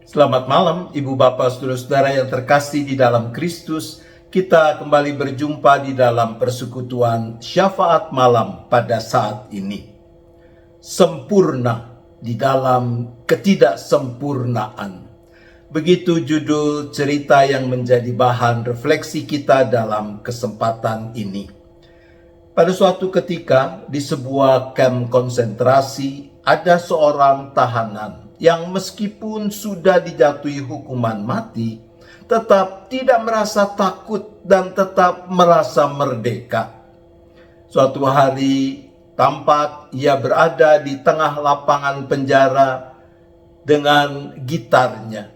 Selamat malam, Ibu Bapak, Saudara-saudara yang terkasih di dalam Kristus. Kita kembali berjumpa di dalam persekutuan syafaat malam pada saat ini. Sempurna di dalam ketidaksempurnaan. Begitu judul cerita yang menjadi bahan refleksi kita dalam kesempatan ini. Pada suatu ketika di sebuah kamp konsentrasi ada seorang tahanan yang meskipun sudah dijatuhi hukuman mati, tetap tidak merasa takut dan tetap merasa merdeka. Suatu hari tampak ia berada di tengah lapangan penjara dengan gitarnya.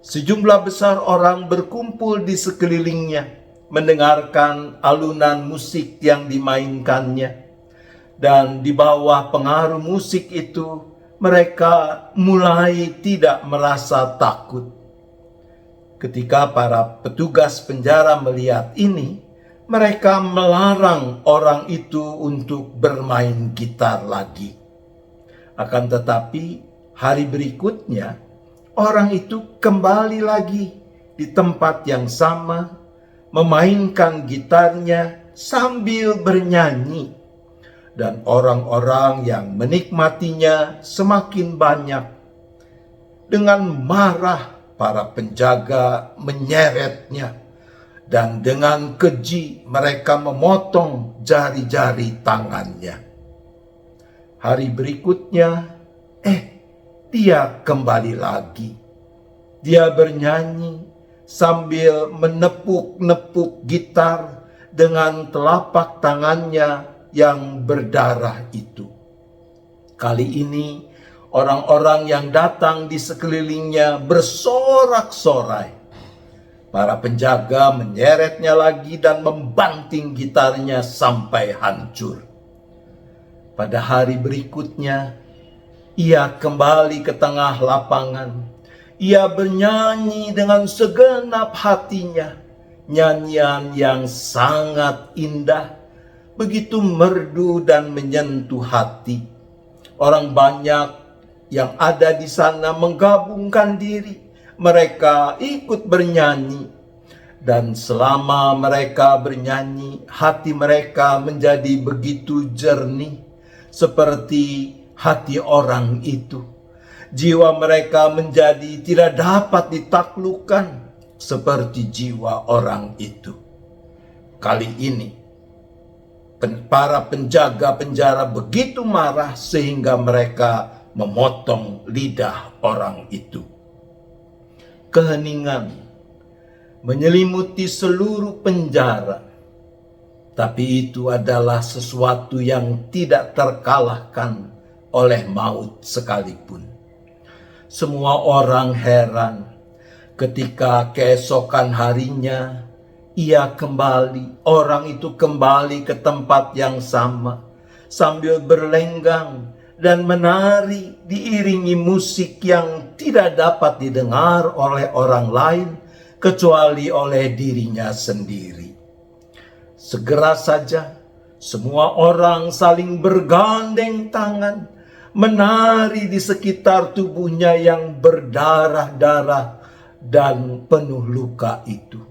Sejumlah besar orang berkumpul di sekelilingnya, mendengarkan alunan musik yang dimainkannya. Dan di bawah pengaruh musik itu, mereka mulai tidak merasa takut. Ketika para petugas penjara melihat ini, mereka melarang orang itu untuk bermain gitar lagi. Akan tetapi, hari berikutnya, orang itu kembali lagi di tempat yang sama, memainkan gitarnya sambil bernyanyi. Dan orang-orang yang menikmatinya semakin banyak. Dengan marah, para penjaga menyeretnya. Dan dengan keji mereka memotong jari-jari tangannya. Hari berikutnya, dia kembali lagi. Dia bernyanyi sambil menepuk-nepuk gitar dengan telapak tangannya yang berdarah itu. Kali ini orang-orang yang datang di sekelilingnya bersorak-sorai. Para penjaga menyeretnya lagi dan membanting gitarnya sampai hancur. Pada hari berikutnya, ia kembali ke tengah lapangan. Ia bernyanyi dengan segenap hatinya, nyanyian yang sangat indah, begitu merdu dan menyentuh hati. Orang banyak yang ada di sana menggabungkan diri. Mereka ikut bernyanyi. Dan selama mereka bernyanyi, hati mereka menjadi begitu jernih, seperti hati orang itu. Jiwa mereka menjadi tidak dapat ditaklukkan, seperti jiwa orang itu. Kali ini, para penjaga penjara begitu marah sehingga mereka memotong lidah orang itu. Keheningan menyelimuti seluruh penjara, tapi itu adalah sesuatu yang tidak terkalahkan oleh maut sekalipun. Semua orang heran ketika keesokan harinya orang itu kembali ke tempat yang sama, sambil berlenggang dan menari diiringi musik yang tidak dapat didengar oleh orang lain, kecuali oleh dirinya sendiri. Segera saja, semua orang saling bergandeng tangan, menari di sekitar tubuhnya yang berdarah-darah dan penuh luka itu.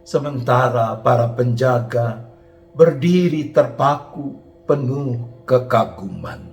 Sementara para penjaga berdiri terpaku penuh kekaguman.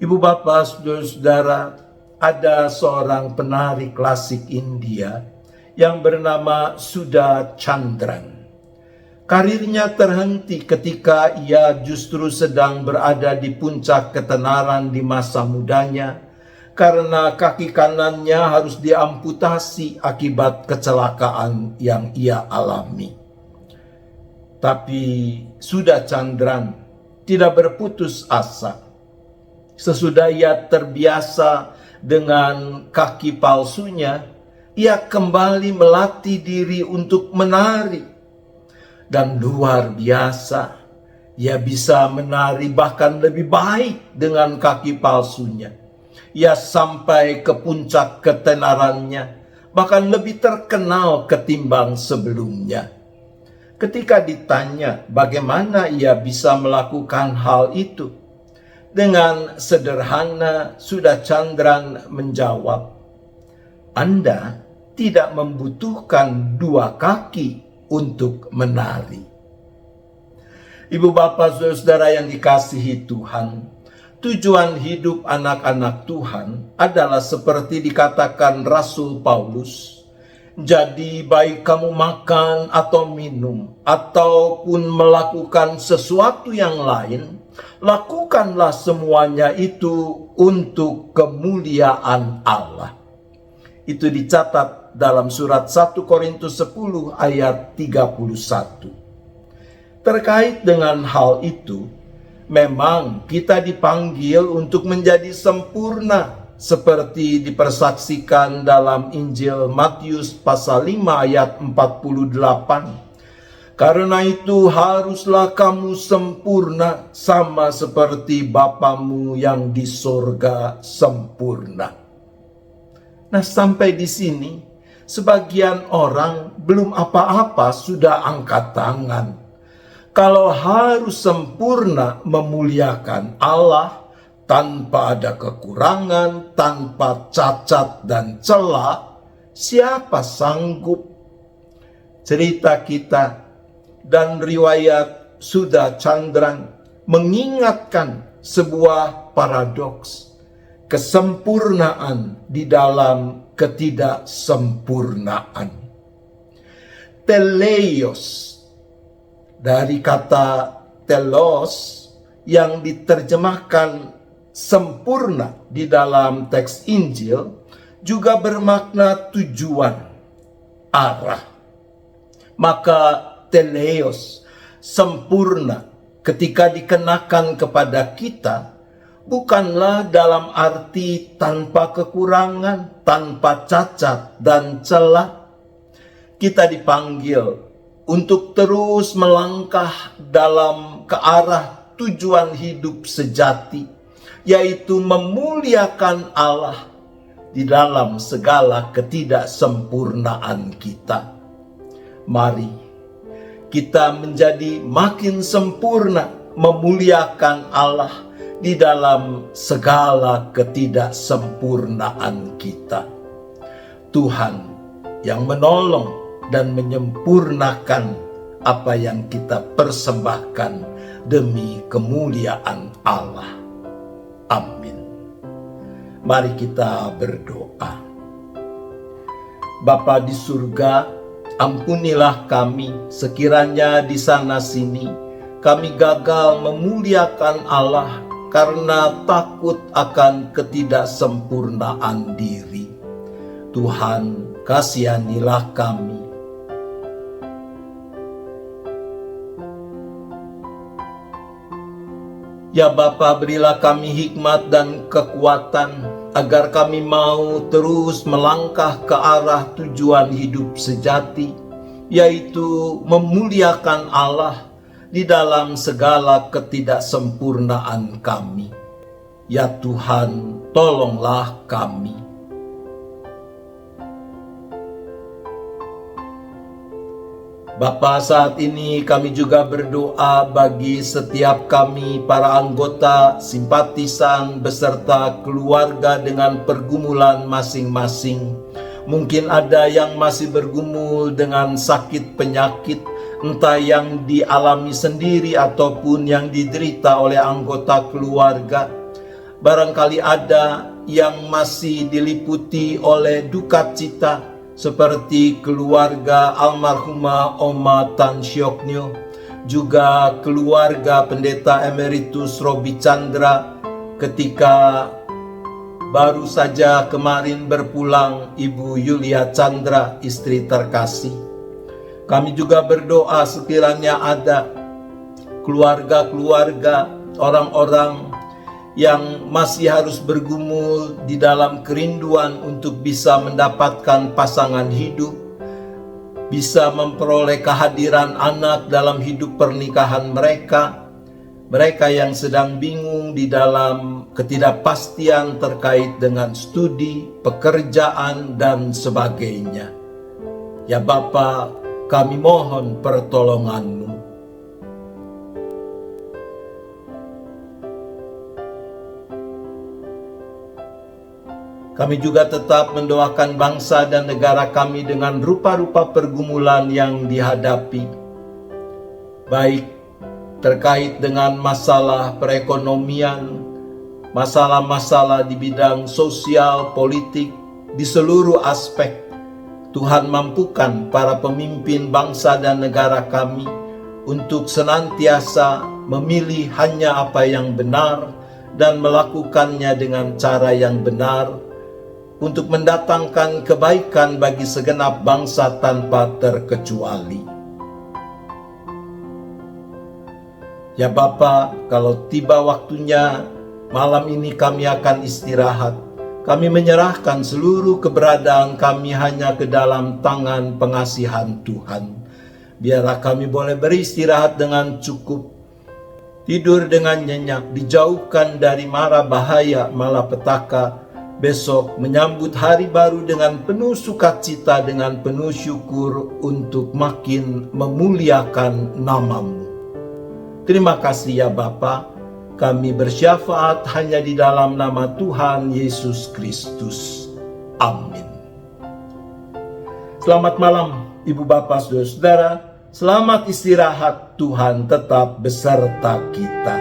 Ibu bapak, saudara-saudara, ada seorang penari klasik India yang bernama Sudha Chandran. Karirnya terhenti ketika ia justru sedang berada di puncak ketenaran di masa mudanya, karena kaki kanannya harus diamputasi akibat kecelakaan yang ia alami. Tapi Sudha Chandran tidak berputus asa. Sesudah ia terbiasa dengan kaki palsunya, ia kembali melatih diri untuk menari. Dan luar biasa, ia bisa menari bahkan lebih baik dengan kaki palsunya. Ia sampai ke puncak ketenarannya, bahkan lebih terkenal ketimbang sebelumnya. Ketika ditanya bagaimana ia bisa melakukan hal itu, Dengan sederhana, Suda Chandran menjawab, Anda tidak membutuhkan dua kaki untuk menari. Ibu bapak saudara yang dikasihi Tuhan, tujuan hidup anak-anak Tuhan adalah seperti dikatakan Rasul Paulus. Jadi baik kamu makan atau minum, ataupun melakukan sesuatu yang lain, lakukanlah semuanya itu untuk kemuliaan Allah. Itu dicatat dalam surat 1 Korintus 10 ayat 31. Terkait dengan hal itu, memang kita dipanggil untuk menjadi sempurna seperti dipersaksikan dalam Injil Matius pasal 5 ayat 48. Karena itu haruslah kamu sempurna sama seperti Bapamu yang di sorga sempurna. Nah, sampai di sini sebagian orang belum apa-apa sudah angkat tangan. Kalau harus sempurna memuliakan Allah tanpa ada kekurangan, tanpa cacat dan celah, siapa sanggup? Cerita kita dan riwayat Suda Chandran mengingatkan sebuah paradoks. Kesempurnaan di dalam ketidaksempurnaan. Teleios, dari kata telos yang diterjemahkan sempurna di dalam teks Injil, juga bermakna tujuan, arah. Maka teleios, sempurna, ketika dikenakan kepada kita, bukanlah dalam arti tanpa kekurangan, tanpa cacat dan celah. Kita dipanggil untuk terus melangkah dalam ke arah tujuan hidup sejati, yaitu memuliakan Allah di dalam segala ketidaksempurnaan kita. Mari kita menjadi makin sempurna memuliakan Allah di dalam segala ketidaksempurnaan kita. Tuhan yang menolong dan menyempurnakan apa yang kita persembahkan demi kemuliaan Allah. Amin. Mari kita berdoa. Bapa di surga, ampunilah kami sekiranya di sana sini kami gagal memuliakan Allah karena takut akan ketidaksempurnaan diri. Tuhan, kasihanilah kami. Ya Bapa, berilah kami hikmat dan kekuatan agar kami mau terus melangkah ke arah tujuan hidup sejati, yaitu memuliakan Allah di dalam segala ketidaksempurnaan kami. Ya Tuhan, tolonglah kami. Bapa, saat ini kami juga berdoa bagi setiap kami para anggota, simpatisan, beserta keluarga dengan pergumulan masing-masing. Mungkin ada yang masih bergumul dengan sakit penyakit, entah yang dialami sendiri ataupun yang diderita oleh anggota keluarga. Barangkali ada yang masih diliputi oleh duka cita, seperti keluarga almarhumah Oma Tan Siok Nyo, juga keluarga Pendeta Emeritus Robi Chandra ketika baru saja kemarin berpulang Ibu Yulia Chandra, istri terkasih. Kami juga berdoa sekiranya ada keluarga-keluarga, orang-orang yang masih harus bergumul di dalam kerinduan untuk bisa mendapatkan pasangan hidup, bisa memperoleh kehadiran anak dalam hidup pernikahan mereka, mereka yang sedang bingung di dalam ketidakpastian terkait dengan studi, pekerjaan, dan sebagainya. Ya Bapa, kami mohon pertolongan-Mu. Kami juga tetap mendoakan bangsa dan negara kami dengan rupa-rupa pergumulan yang dihadapi, baik terkait dengan masalah perekonomian, masalah-masalah di bidang sosial, politik, di seluruh aspek. Tuhan mampukan para pemimpin bangsa dan negara kami untuk senantiasa memilih hanya apa yang benar dan melakukannya dengan cara yang benar, untuk mendatangkan kebaikan bagi segenap bangsa tanpa terkecuali. Ya Bapa, kalau tiba waktunya malam ini kami akan istirahat, kami menyerahkan seluruh keberadaan kami hanya ke dalam tangan pengasihan Tuhan. Biarlah kami boleh beristirahat dengan cukup, tidur dengan nyenyak, dijauhkan dari mara bahaya malapetaka, besok menyambut hari baru dengan penuh sukacita, dengan penuh syukur untuk makin memuliakan nama-Mu. Terima kasih ya Bapa, kami bersyafaat hanya di dalam nama Tuhan Yesus Kristus. Amin. Selamat malam Ibu Bapak Saudara-saudara, selamat istirahat, Tuhan tetap beserta kita.